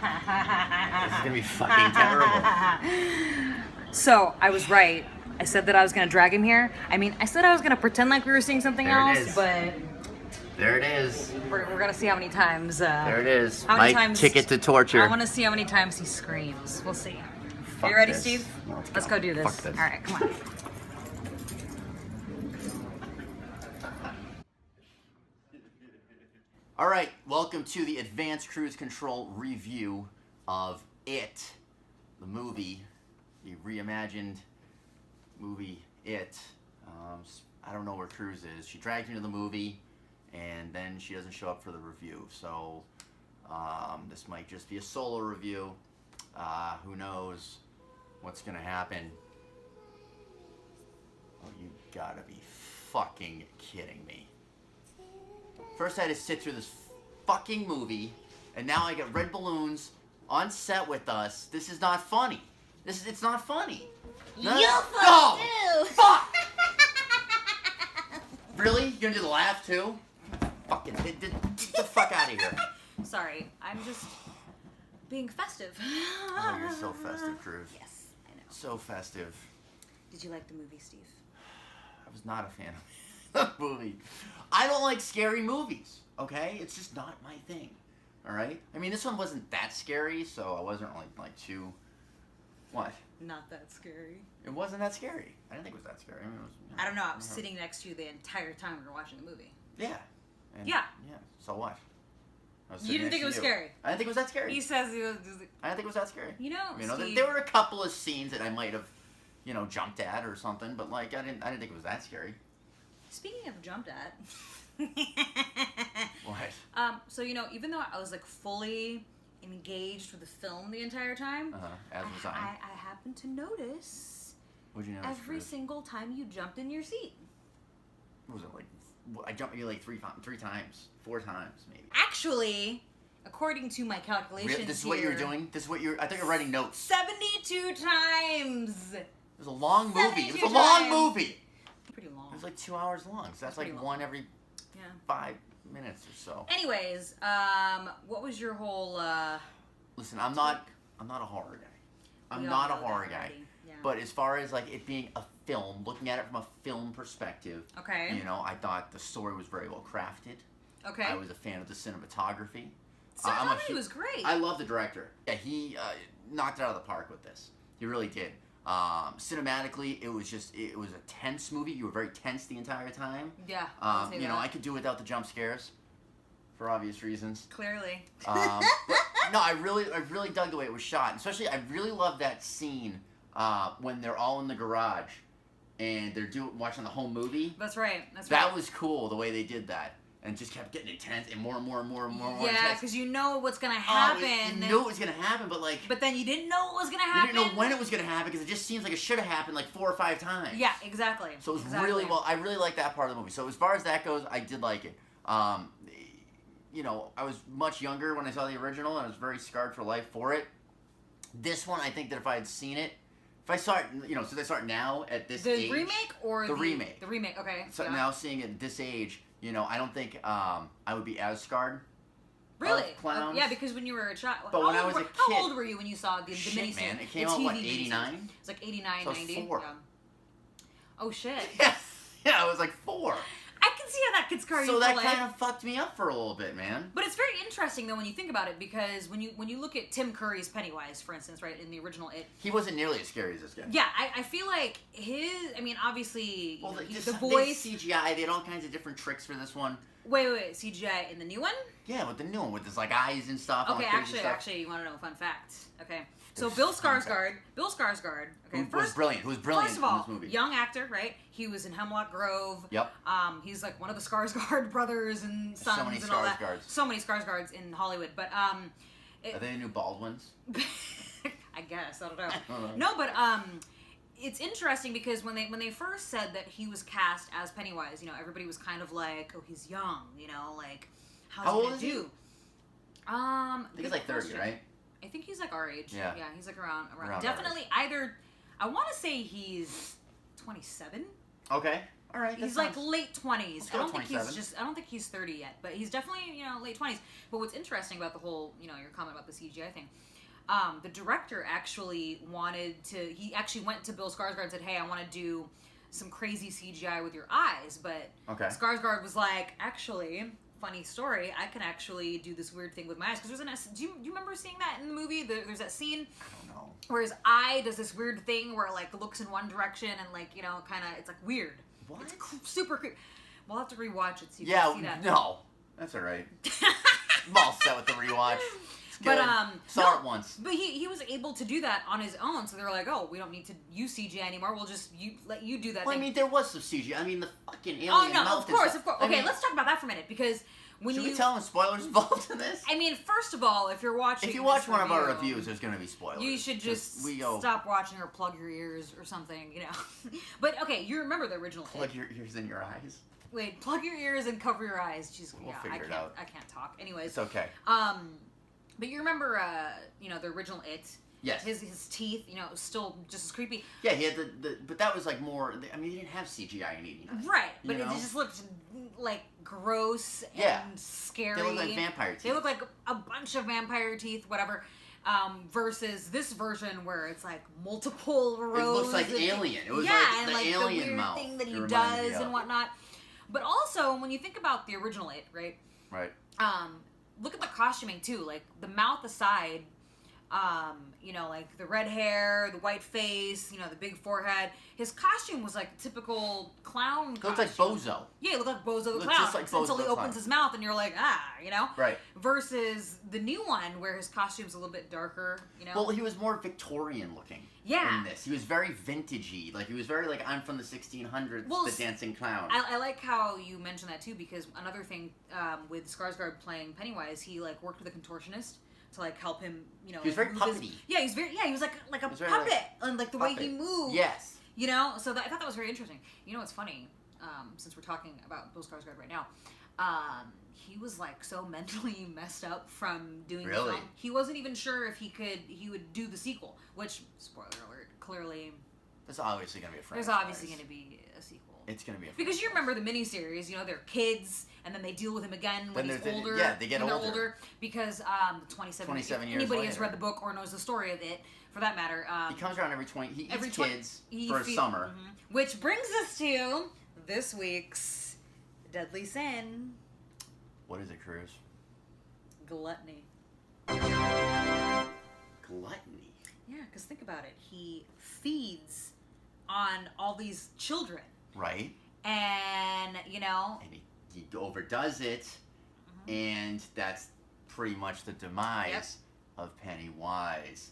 This is gonna be fucking terrible. So, I was right. I said that I was going to drag him here. I mean, I said I was going to pretend like we were seeing something There it else, is. but There it is. we're going to see how many times. There it is. How many My times, ticket to torture. I want to see how many times he screams. We'll see. Fuck Are you ready, this. Steve? Let's go. go do this. Fuck this. All right, come on. All right, welcome to the Advanced Cruise Control review of It, the movie, the reimagined movie It. I don't know where Cruz is. She dragged me to the movie, and then she doesn't show up for the review. So this might just be a solo review. Who knows what's gonna happen? Oh, you gotta be fucking kidding me. First I had to sit through this fucking movie, and now I get red balloons on set with us. This is not funny. It's not funny. You fuck too. Fuck! Really? You gonna do the laugh too? Fucking get the fuck out of here. Sorry, I'm just being festive. Oh, you're so festive, Cruz. Yes, I know. So festive. Did you like the movie, Steve? I was not a fan of the movie. I don't like scary movies, okay? It's just not my thing, all right? I mean, this one wasn't that scary, so I wasn't like too... What? Not that scary. It wasn't that scary. I didn't think it was that scary. I mean, it was, I don't know. I was sitting next to you the entire time we were watching the movie. Yeah. And, Yeah. Yeah. So what? I was You sitting didn't think it next was to you. scary? I didn't think it was that scary. He says he was... I didn't think it was that scary. You know, Steve... there were a couple of scenes that I might have, jumped at or something, but like I didn't think it was that scary. Speaking of jumped at... What? So, even though I was like fully engaged with the film the entire time, As was I. I happened to notice What'd you notice? every Cruz? single time you jumped in your seat. What was it like? I jumped you like three times, 4 times maybe. Actually, according to my calculations, Really? This is what you were doing? This is what I thought you were writing notes. 72 times. It was a long movie. It was a 72 long times. movie. Pretty long. It was like 2 hours long. So that's like pretty long. one every 5 minutes or so. Anyways, what was your whole? Listen, I'm not a horror guy. I'm We all not a know that horror guy. already. Yeah. But as far as like it being a film, looking at it from a film perspective, Okay. I thought the story was very well crafted. Okay. I was a fan of the cinematography. Cinematography was great. I love the director. Yeah, he knocked it out of the park with this. He really did. Cinematically, it was a tense movie. You were very tense the entire time. Yeah. I would say that. I could do without the jump scares, for obvious reasons. Clearly. But, no, I really dug the way it was shot. Especially, I really love that scene when they're all in the garage and they're watching the whole movie. That's right. That was cool the way they did that, and just kept getting intense and more intense. Yeah, because you know what's gonna happen. You knew it was gonna happen, but like. But then you didn't know what was gonna happen. You didn't know when it was gonna happen because it just seems like it should have happened like 4 or 5 times. Yeah, exactly. So it was exactly. really well. I really like that part of the movie. So as far as that goes, I did like it. I was much younger when I saw the original, and I was very scarred for life for it. This one, I think that if I had seen it, if I saw it, since I saw it now at this age. The remake or the remake? The remake. Okay. So yeah. now seeing it at this age, I don't think I would be as scarred. Really? Of clowns. Yeah, because when you were a child. But when I was a kid. How old were you when you saw the Shit, miniseries? man, it came out what, 89? It's like 89, So I was 90. 4. Yeah. Oh shit. Yeah, I was like 4. I can see how that could scar you So for that life. kind of fucked me up for a little bit, man. But it's very interesting though when you think about it, because when you look at Tim Curry's Pennywise, for instance, right, in the original It, He wasn't nearly as scary as this guy. yeah, I feel like obviously Well, the voice. They CGI, they had all kinds of different tricks for this one. Wait, CGI in the new one? Yeah, with the new one, with his like eyes and stuff. Okay, all crazy stuff. actually, you want to know a fun fact? Okay, so Bill Skarsgård. Okay, Who was brilliant First of all, in this movie. young actor, right? He was in Hemlock Grove. Yep. He's like one of the Skarsgård brothers and sons So many and all that. Skarsgårds. So many Skarsgårds in Hollywood, but Are they the new Baldwins? I guess I don't know. No, but it's interesting because when they first said that he was cast as Pennywise, everybody was kind of like, oh, he's young, like how's How he old gonna is he? do? I think he's like 30, question. right? I think he's like our age. Yeah. Yeah, he's like around Around our definitely either. I want to say he's 27. Okay. All right. He's like late 20s. I don't think 27. I don't think he's 30 yet, but he's definitely, late 20s. But what's interesting about the whole, your comment about the CGI thing, the director actually he actually went to Bill Skarsgård and said, hey, I want to do some crazy CGI with your eyes. But Skarsgård was like, actually, funny story, I can actually do this weird thing with my eyes. Because do you remember seeing that in the movie? There's that scene I don't know. where his eye does this weird thing where it like looks in one direction and like, kind of, it's like weird. What? It's super creepy. We'll have to rewatch it so you can see that. No. That's all right. I'm all set with the rewatch. It's good. But Saw it once. But he was able to do that on his own, so they were like, oh, we don't need to use CGI anymore. We'll just let you do that. Well, thing. I mean, there was some CGI. I mean, the fucking alien. Oh no, mouth of course. Okay, Okay, let's talk about that for a minute because should we tell them spoilers involved in this? I mean, first of all, if you're watching, if you watch one of our reviews, there's going to be spoilers. You should just stop watching or plug your ears or something, But okay, you remember the original? Plug your ears in your eyes. Wait, plug your ears and cover your eyes. Jeez, We'll figure it out. I can't talk. Anyways, It's okay. But you remember, the original It. Yes. His teeth, was still just as creepy. Yeah, he had but that was like more. I mean, he didn't have CGI in 89. Right, but it just looked like gross and scary. They look like vampire teeth. They look like a bunch of vampire teeth, whatever. Versus this version where it's like multiple rows. It looks like Alien. It was and the like alien the weird mouth. thing that he does and whatnot. But also, when you think about the original It, right? Right. Look at the costuming too. Like the mouth aside, like the red hair, the white face, the big forehead. His costume was like typical clown costume. Looked like Bozo. Yeah, he looked like Bozo the Looked Clown. just like Bozo until he the opens Clown. his mouth and you're like, Right. Versus the new one where his costume's a little bit darker, Well, he was more Victorian looking. Yeah. In this, he was very vintagey. Like he was very like I'm from the 1600s, the dancing clown. I like how you mentioned that too because another thing with Skarsgård playing Pennywise, he like worked with a contortionist to like help him, He was very puppety. He was like a puppet, and like the way he moved. Yes. So I thought that was very interesting. It's funny, since we're talking about Bill Skarsgård right now, he was like so mentally messed up from doing the film. He wasn't even sure if he would do the sequel, which, spoiler alert, clearly there's obviously going to be a franchise. There's obviously going to be a sequel. It's going to be a franchise. Because you remember the miniseries, they're kids, and then they deal with him again when he's older. Yeah, they get when older. They're older. Because 27 years anybody has later. read the book or knows the story of it, for that matter. He comes around every 20. He eats kids for a summer. Mm-hmm. Which brings us to this week's Deadly Sin. What is it, Cruz? Gluttony. Gluttony? Yeah, because think about it. He feeds on all these children. Right. And, And he overdoes it, and that's pretty much the demise of Pennywise.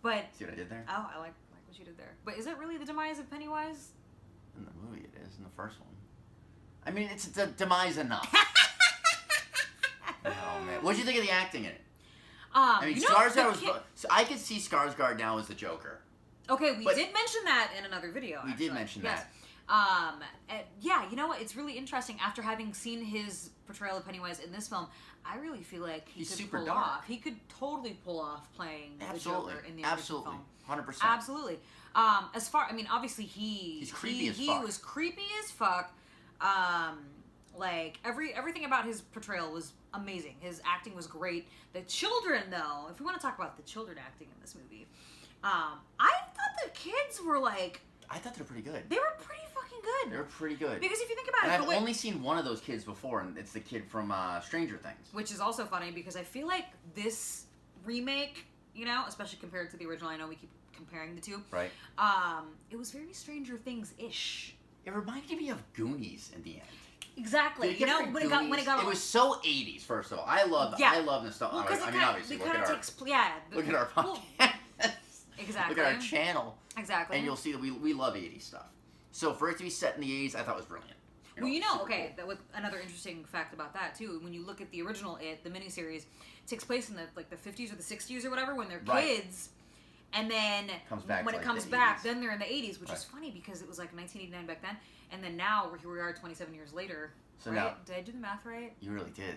But see what I did there? Oh, I like what you did there. But is it really the demise of Pennywise? In the movie, it is. In the first one. I mean, it's the demise enough. Oh man, what did you think of the acting in it? I mean, Skarsgård was. So I could see Skarsgård now as the Joker. Okay, we did mention that in another video. We did mention that. Yeah, you know what? It's really interesting. After having seen his portrayal of Pennywise in this film, I really feel like he's could super pull dark. off. He could totally pull off playing the Joker in the original film. 100%. Absolutely. Obviously he's creepy as fuck. He was creepy as fuck. Like everything about his portrayal was amazing. His acting was great. The children, though, if we want to talk about the children acting in this movie, I thought the kids were like. I thought they were pretty good. They were pretty fucking good. They were pretty good. Because if you think about and it, I've only seen one of those kids before, and it's the kid from Stranger Things. Which is also funny because I feel like this remake, especially compared to the original, I know we keep comparing the two. Right. It was very Stranger Things-ish. It reminded me of Goonies in the end. When Exactly. it got. It was so 80s. First of all, I love nostalgia. Well, obviously, look at our podcast. Exactly. Look at our channel. Exactly. And you'll see that we love 80s stuff. So for it to be set in the 80s, I thought was brilliant. Okay, that with another interesting fact about that too. When you look at the original It, the miniseries takes place in the 50s or the 60s or whatever when they're kids, and then when it comes back, then they're in the 80s, which is funny because it was like 1989 back then, and then now here we are 27 years later. So right? now, did I do the math right? You really did,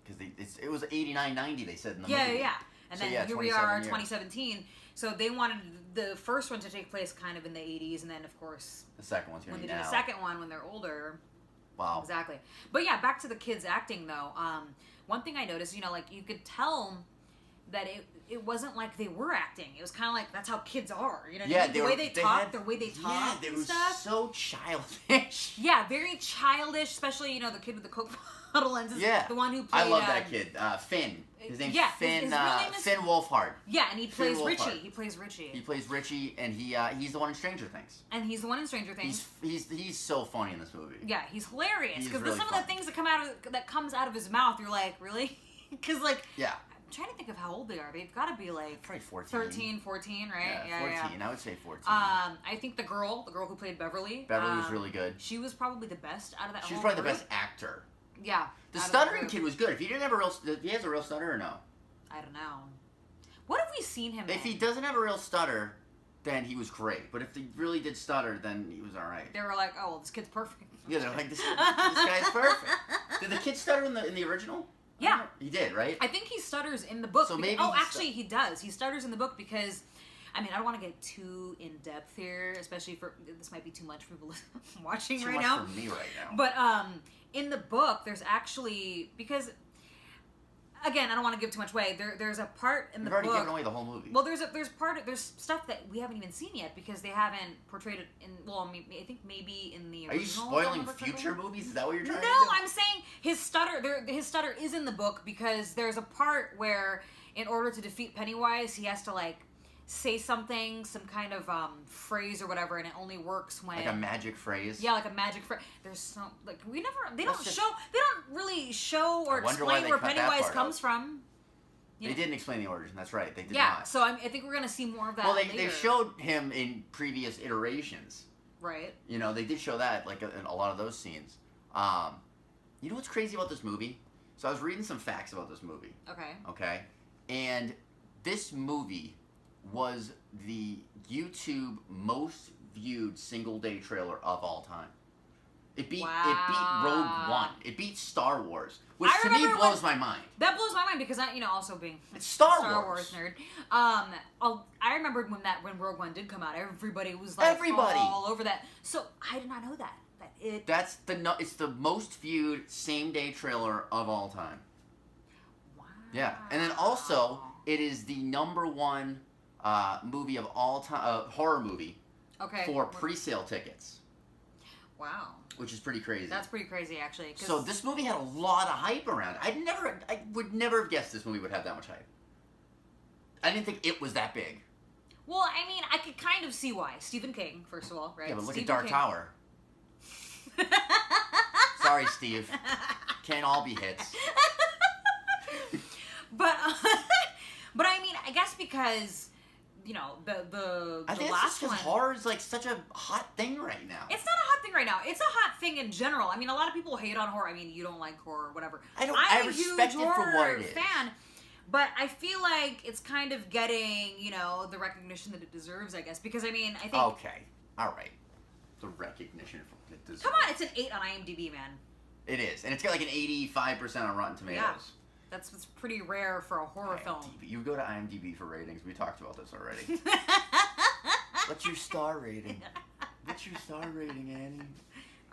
because it was 89, 90. They said in the movie. Yeah. And then here we are, 2017. So they wanted the first one to take place kind of in the 80s, and then of course The second one's gonna when be they do now. the second one when they're older. Wow. Exactly. But yeah, back to the kids acting though. One thing I noticed, like you could tell that it wasn't like they were acting. It was kind of like that's how kids are. You know what I mean? The way they talk, the way they talk, yeah, they and were stuff. so childish. Yeah, very childish, especially the kid with the Coke bottle lenses. Yeah, the one who played. I love that kid, Finn. His name's Finn. His real name is Finn Wolfhard. Yeah, and he plays Wolfhard. Richie. He plays Richie. He plays Richie, and he's the one in Stranger Things. And he's the one in Stranger Things. He's so funny in this movie. Yeah, he's hilarious because really some of funny. the things that comes out of his mouth, you're like, really? Because Yeah. I'm trying to think of how old they are. They've got to be like Probably 14. 13, 14, right? Yeah, 14. I would say 14. I think the girl who played Beverly. Beverly was really good. She was probably the best out of that. She was whole probably the group. best actor. Yeah. The stuttering kid was good. If he didn't have if he has a real stutter or no? I don't know. What have we seen him If in? he doesn't have a real stutter, then he was great. But if he really did stutter, then he was all right. They were like, oh, well, this kid's perfect. Yeah, they're like, this guy's perfect. Did the kid stutter in the original? Yeah. He did, right? I think he stutters in the book. So because, maybe actually, he does. He stutters in the book because, I mean, I don't want to get too in depth here, especially for this might be too much for people watching Too right much now. for me right now. But in the book, there's actually because, again, I don't want to give too much away. There's a part in the You've already book. given away the whole movie. Well, there's stuff that we haven't even seen yet because they haven't portrayed it in. Well, I think maybe in the original. Are you spoiling Don't Look Like a future Woman. movies? Is that what you're trying to No, do? I'm saying his stutter. His stutter is in the book because there's a part where, in order to defeat Pennywise, he has to like say something, some kind of phrase or whatever, and it only works when Like a magic phrase? Yeah, like a magic phrase. There's some like they Let's just- don't really show or I wonder why explain they where cut that Pennywise part comes out. from. They didn't explain the origin. That's right. They did Yeah, not. so I think we're gonna see more of that. Well, later. they showed him in previous iterations. Right. They did show that, like, in a lot of those scenes. You know what's crazy about this movie? So I was reading some facts about this movie. Okay. And this movie was the YouTube most viewed single day trailer of all time. It beat Rogue One. It beat Star Wars, which I to me remember blows my mind. That blows my mind because I, also being It's a Star Wars Wars. nerd. I remembered when Rogue One did come out, everybody was like all over that. So I did not know that. It's the most viewed same day trailer of all time. Wow. Yeah, and then also it is the #1 movie of all time, horror movie for pre-sale tickets. Wow. Which is pretty crazy. That's pretty crazy, actually. So this movie had a lot of hype around it. I would never have guessed this movie would have that much hype. I didn't think it was that big. Well, I mean, I could kind of see why. Stephen King, first of all, right? Yeah, but look Stephen at Dark King. Tower. Sorry, Steve. Can't all be hits. But I mean, I guess because the I think last it's just one. because horror is like such a hot thing right now. It's not a hot thing right now. It's a hot thing in general. I mean, a lot of people hate on horror. I mean, you don't like horror, whatever. I I'm a respect huge it for horror what it is. fan, but I feel like it's kind of getting the recognition that it deserves. I guess because I mean, I think. Okay, all right. The recognition for it deserves. Come on, it's an 8 on IMDb, man. It is, and it's got like an 85% on Rotten Tomatoes. Yeah. That's pretty rare for a horror film. You go to IMDb for ratings. We talked about this already. What's your star rating? What's your star rating, Annie?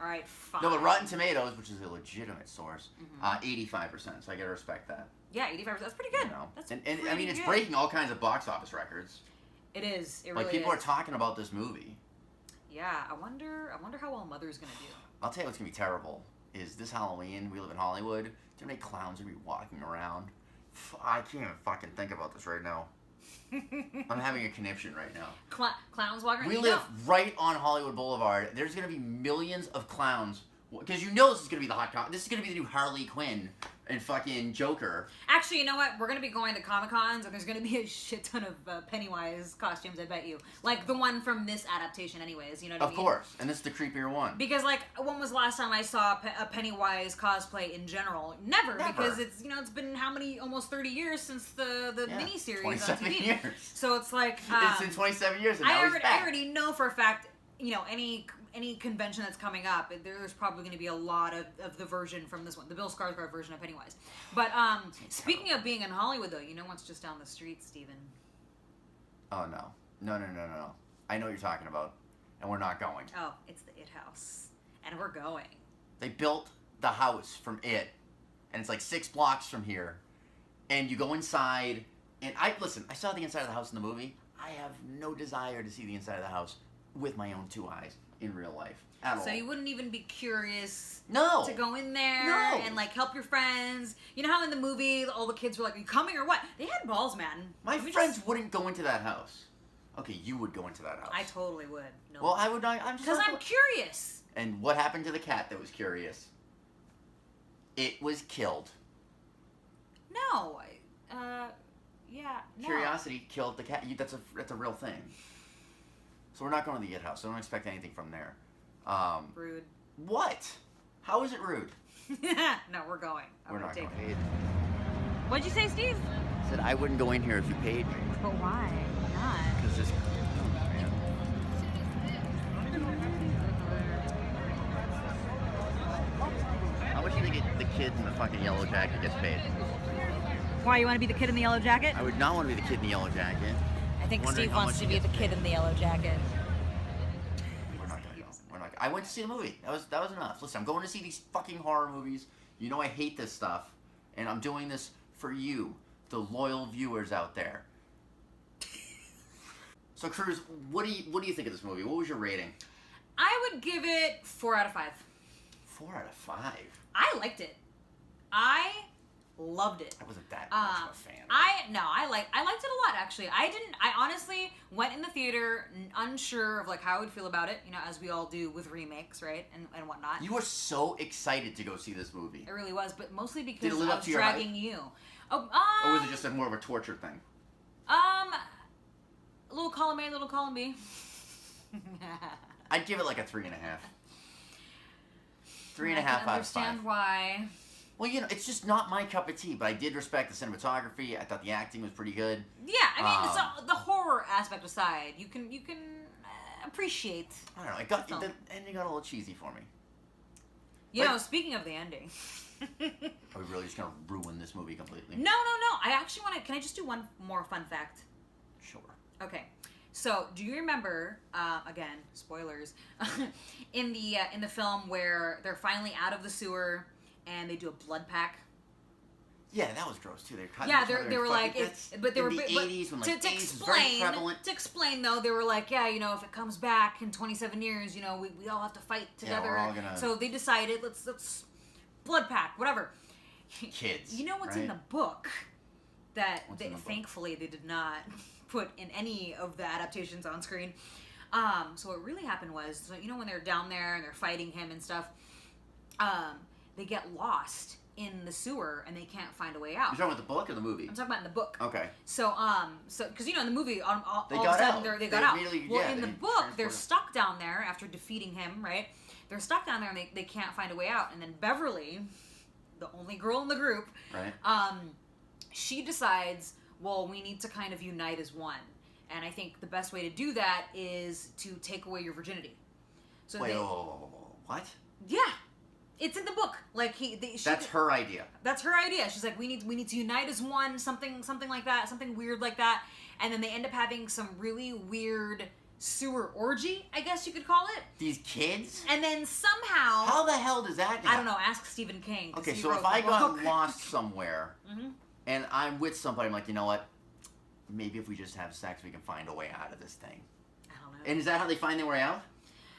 All right, fine. No, but Rotten Tomatoes, which is a legitimate source, 85%. So I gotta respect that. Yeah, 85%. That's pretty good. That's and I mean, pretty it's good. breaking all kinds of box office records. It is. It Like really people is. are talking about this movie. Yeah, I wonder how well Mother's gonna do. I'll tell you what's gonna be terrible is this Halloween. We live in Hollywood. Too many clowns are gonna be walking around. I can't even fucking think about this right now. I'm having a conniption right now. Clowns walking around. We live right on Hollywood Boulevard. There's gonna be millions of clowns because this is gonna be the hot. This is gonna be the new Harley Quinn and fucking Joker. Actually, you know what? We're gonna be going to Comic-Cons, and there's gonna be a shit ton of Pennywise costumes. I bet you, like the one from this adaptation, anyways. You know what I mean? Of course, and this is the creepier one. Because when was the last time I saw a Pennywise cosplay in general? Never. Because it's it's been how many almost 30 years since the miniseries on 27 TV. years. So it's like It's been 27 years, and now he's back. I already know for a fact. Any convention that's coming up, there's probably going to be a lot of the version from this one, the Bill Skarsgård version of Pennywise. But speaking of being in Hollywood, though, you know what's just down the street, Steven? Oh, no. No. I know what you're talking about. And we're not going. Oh, it's the It House. And we're going. They built the house from It. And it's like 6 blocks from here. And you go inside. And I saw the inside of the house in the movie. I have no desire to see the inside of the house with my own 2 eyes in real life. At all. So you wouldn't even be curious No. to go in there No. and like help your friends. You know how in the movie all the kids were like, "Are you coming or what?" They had balls, man. My friends wouldn't go into that house. Okay, you would go into that house. I totally would. No. Well, I would not. I'm just because I'm curious. And what happened to the cat that was curious? It was killed. No. Yeah. No. Curiosity killed the cat. That's a real thing. So we're not going to the It House. So don't expect anything from there. Rude. What? How is it rude? No, we're going. We're not going. What'd you say, Steve? I said I wouldn't go in here if you paid me. But why not? Because this. How much do you think the kid in the fucking yellow jacket gets paid? Why, you want to be the kid in the yellow jacket? I would not want to be the kid in the yellow jacket. I think Wondering Steve how wants much to he be the gets kid paid. in the yellow jacket. We're not gonna go. We're not. I went to see the movie. That was enough. Listen, I'm going to see these fucking horror movies. You know I hate this stuff, and I'm doing this for you, the loyal viewers out there. So, Cruz, what do you think of this movie? What was your rating? I would give it 4 out of 5. 4 out of 5. I liked it. I loved it. I wasn't that much of a fan. I liked it a lot actually. I honestly went in the theater unsure of like how I would feel about it, you know, as we all do with remakes, right? And whatnot. You were so excited to go see this movie. It really was, but mostly Did it because live I up was to your dragging you. Or was it just more of a torture thing? Little column A, little column B. I'd give it like a 3.5. 3.5 I can out of 5. understand why. Well, you know, it's just not my cup of tea, but I did respect the cinematography. I thought the acting was pretty good. Yeah, I mean, so the horror aspect aside, you can appreciate. I don't know. the film. The ending got a little cheesy for me. You Like- know, speaking of the ending. Are we really just gonna ruin this movie completely? No. I actually want to. Can I just do one more fun fact? Sure. Okay. So, do you remember? Again, spoilers. in the film where they're finally out of the sewer and they do a blood pack. Yeah, that was gross too. They cut. Yeah, each other they in were fucking like, bits but they in were the but 80s when like to AIDS was very prevalent. To explain though, they were like, yeah, you know, if it comes back in 27 years, you know, we all have to fight together. we're all gonna- So they decided, let's blood pack, whatever. Kids. You know what's right? in the book that What's in the book? thankfully they did not put in any of the adaptations on screen. So what really happened was, so, you know, when they're down there and they're fighting him and stuff, they get lost in the sewer and they can't find a way out. You're talking about the book or the movie? I'm talking about in the book. Okay. So because you know in the movie, all They of got a sudden out. they They got out. immediately- Well, yeah, in the they book, they're transported. stuck down there after defeating him. Right? They're stuck down there and they can't find a way out. And then Beverly, the only girl in the group, Right. she decides, well, we need to kind of unite as one. And I think the best way to do that is to take away your virginity. So Wait. they, What? yeah, it's in the book. Like That's her idea. That's her idea. She's like, we need to unite as one, something like that, something weird like that. And then they end up having some really weird sewer orgy, I guess you could call it. These kids? And then somehow, How the hell does that happen? I don't know. Ask Stephen King. 'cause Okay, he so wrote if I the got book. lost somewhere Mhm. and I'm with somebody, I'm like, you know what? Maybe if we just have sex, we can find a way out of this thing. I don't know. And is that how they find their way out?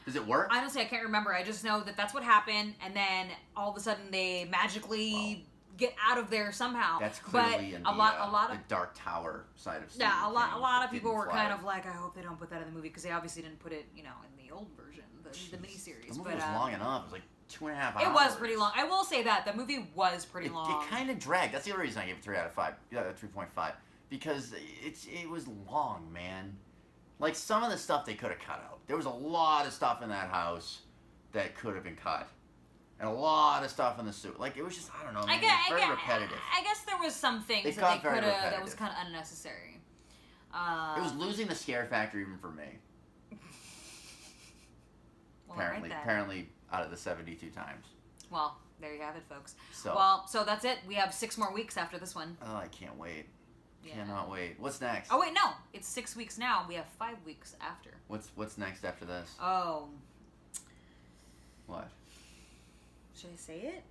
Does it work? Honestly, I can't remember. I just know that that's what happened, and then all of a sudden they magically get out of there somehow. That's clearly but in a lot the of Dark Tower side of yeah, a Stephen lot King. of people Didn't were fly. kind of like, I hope they don't put that in the movie because they obviously didn't put it, you know, in the old version, the miniseries. The movie but was long enough. It was like 2.5 hours. it was pretty long. I will say that the movie was pretty long. It kind of dragged. That's the only reason I gave it 3 out of 5. Yeah, 3.5. Because it was long, man. Like, some of the stuff they could have cut out. There was a lot of stuff in that house that could have been cut. And a lot of stuff in the suit. Like, it was just, I don't know, man, it was very repetitive. I guess there was some things It that got they very could have that was repetitive. kind of unnecessary. It was losing the scare factor even for me. Well, right then. Apparently, out of the 72 times. Well, there you have it, folks. So, Well, so that's it. We have 6 more weeks after this one. oh, I can't wait. Yeah. Cannot wait. What's next? Oh wait, no. It's 6 weeks now. We have 5 weeks after. What's next after this? Oh. What? Should I say it?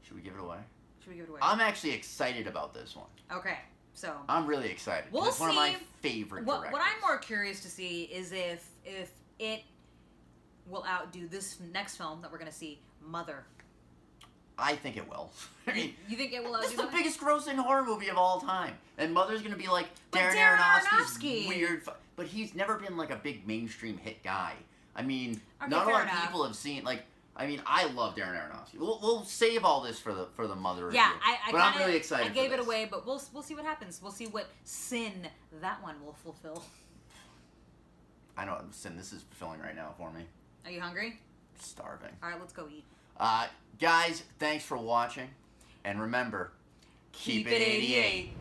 Should we give it away? Should we give it away? I'm actually excited about this one. Okay. So I'm really excited. We'll It's one of my see. favorite what directors. I'm more curious to see is if it will outdo this next film that we're gonna see, Mother. I think it will. I mean, You think it will outdo it's the Mother? biggest grossing horror movie of all time. And Mother's going to be like But Darren Darren Aronofsky's Aronofsky. weird... But he's never been like a big mainstream hit guy. I mean, Okay, not a fair lot of enough. people have seen... Like, I mean, I love Darren Aronofsky. We'll save all this for the Mother review. Yeah, but I'm really excited I gave for it this. away, but we'll see what happens. We'll see what sin that one will fulfill. I know, Sin, this is fulfilling right now for me. Are you hungry? Starving. All right, let's go eat. Guys, thanks for watching. And remember, keep it 88.